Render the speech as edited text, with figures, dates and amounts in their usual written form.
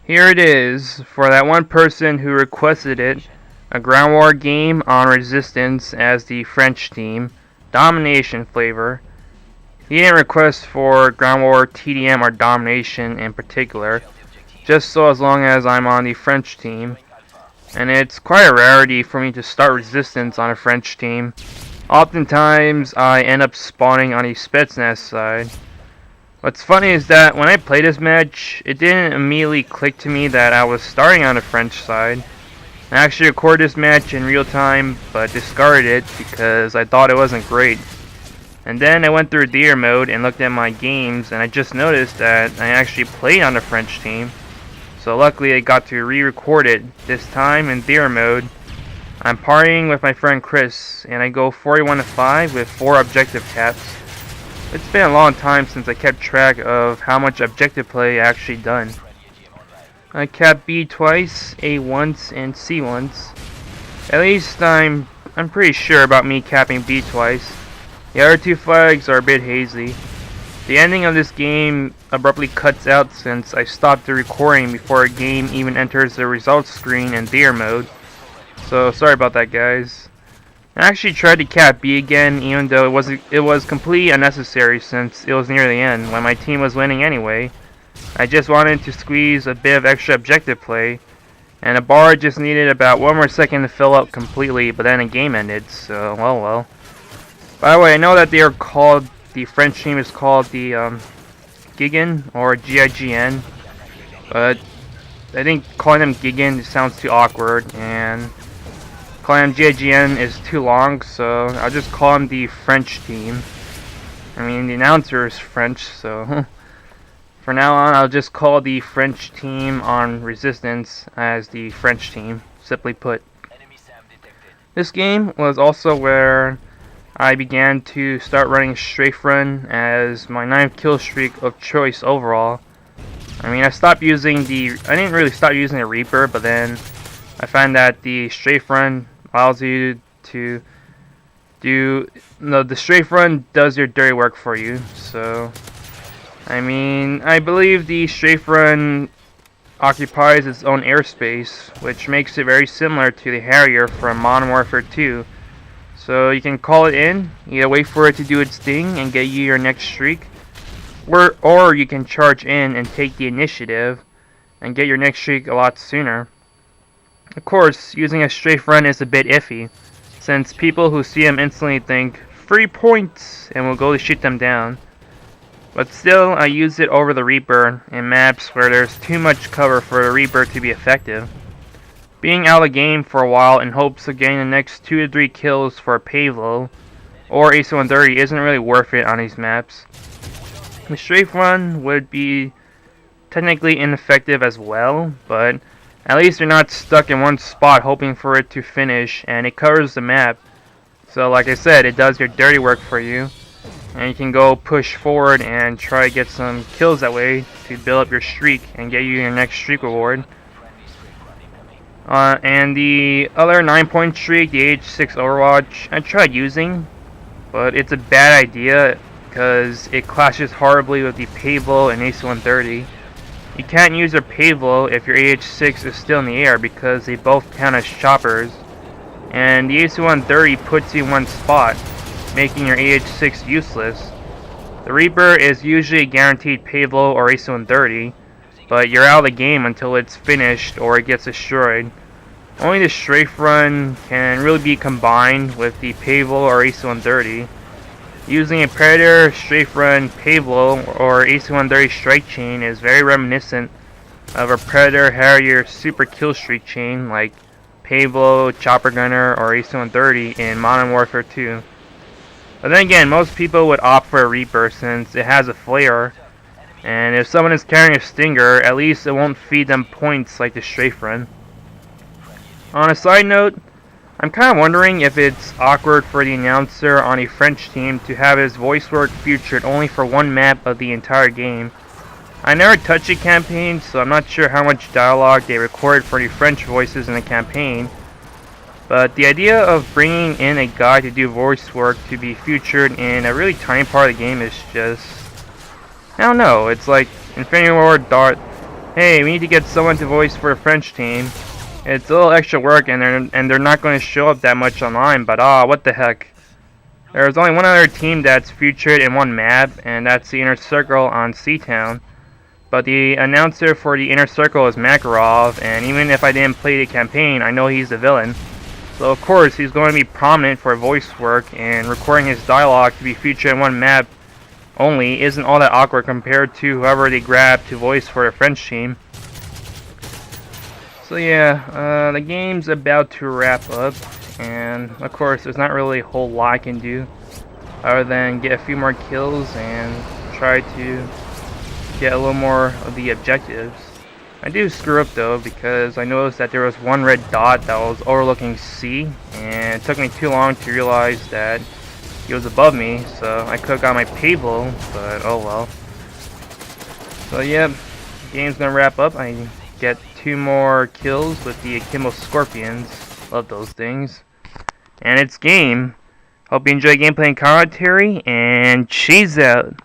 Here it is, for that one person who requested it, a ground war game on Resistance as the French team, Domination flavor. He didn't request for ground war TDM or Domination in particular, just so as long as I'm on the French team. And it's quite a rarity for me to start Resistance on a French team. Oftentimes I end up spawning on the Spetsnaz side. What's funny is that when I played this match, it didn't immediately click to me that I was starting on the French side. I actually recorded this match in real time, but discarded it because I thought it wasn't great. And then I went through theater mode and looked at my games, and I just noticed that I actually played on the French team. So luckily I got to re-record it, this time in theater mode. I'm partying with my friend Chris, and I go 41-5 with 4 objective caps. It's been a long time since I kept track of how much objective play I actually done. I capped B twice, A once, and C once. At least I'm pretty sure about me capping B twice. The other 2 flags are a bit hazy. The ending of this game abruptly cuts out since I stopped the recording before a game even enters the results screen in theater mode. So sorry about that, guys. I actually tried to cap B again, even though it was completely unnecessary since it was near the end when my team was winning anyway. I just wanted to squeeze a bit of extra objective play, and the bar just needed about 1 more second to fill up completely, but then the game ended, so well. By the way, I know that the French team is called the Gigan or GIGN, but I think calling them Gigan sounds too awkward, and calling them GIGN is too long, so I'll just call them the French team. I mean, the announcer is French, so for now on, I'll just call the French team on Resistance as the French team, simply put. This game was also where I began to start running Strafe Run as my 9th kill streak of choice overall. I mean, I didn't really stop using the Reaper, but then I found that the Strafe Run allows you to the Strafe Run does your dirty work for you. So, I mean, I believe the Strafe Run occupies its own airspace, which makes it very similar to the Harrier from Modern Warfare 2. So you can call it in, you wait for it to do its thing and get you your next streak, or you can charge in and take the initiative and get your next streak a lot sooner. Of course, using a Strafe Run is a bit iffy, since people who see him instantly think, free points, and will go to shoot them down. But still, I use it over the Reaper in maps where there's too much cover for the Reaper to be effective. Being out of the game for a while in hopes of getting the next 2 to 3 kills for Pavelow or AC-130 isn't really worth it on these maps. The Strafe Run would be technically ineffective as well, but at least you're not stuck in one spot hoping for it to finish, and it covers the map. So like I said, it does your dirty work for you, and you can go push forward and try to get some kills that way to build up your streak and get you your next streak reward. And the other 9-point streak, the H6 Overwatch, I tried using, but it's a bad idea because it clashes horribly with the Pavelow and AC-130. You can't use your Pavelow if your AH6 is still in the air because they both count as choppers, and the AC-130 puts you in one spot, making your AH6 useless. The Reaper is usually a guaranteed Pavelow or AC-130, but you're out of the game until it's finished or it gets destroyed. Only the Strafe Run can really be combined with the Pavelow or AC-130. Using a Predator, Strafe Run, Pavelow, or AC-130 strike chain is very reminiscent of a Predator Harrier super kill streak chain like Pavelow, Chopper Gunner, or AC-130 in Modern Warfare 2. But then again, most people would opt for a Reaper since it has a flare, and if someone is carrying a Stinger, at least it won't feed them points like the Strafe Run. On a side note, I'm kind of wondering if it's awkward for the announcer on a French team to have his voice work featured only for one map of the entire game. I never touched a campaign, so I'm not sure how much dialogue they recorded for the French voices in the campaign. But the idea of bringing in a guy to do voice work to be featured in a really tiny part of the game is just, I don't know, it's like Infinity War hey, we need to get someone to voice for the French team. It's a little extra work, and they're not going to show up that much online. But what the heck? There's only one other team that's featured in one map, and that's the Inner Circle on Seatown. But the announcer for the Inner Circle is Makarov, and even if I didn't play the campaign, I know he's the villain. So of course he's going to be prominent for voice work, and recording his dialogue to be featured in one map only isn't all that awkward compared to whoever they grab to voice for the French team. So yeah, the game's about to wrap up, and of course there's not really a whole lot I can do other than get a few more kills and try to get a little more of the objectives. I do screw up though, because I noticed that there was one red dot that was overlooking C, and it took me too long to realize that he was above me, so I could have got my Pavelow, but oh well. So yeah, game's gonna wrap up. I get 2 more kills with the Akimbo Skorpions. Love those things. And it's game. Hope you enjoy gameplay and commentary, and cheese out.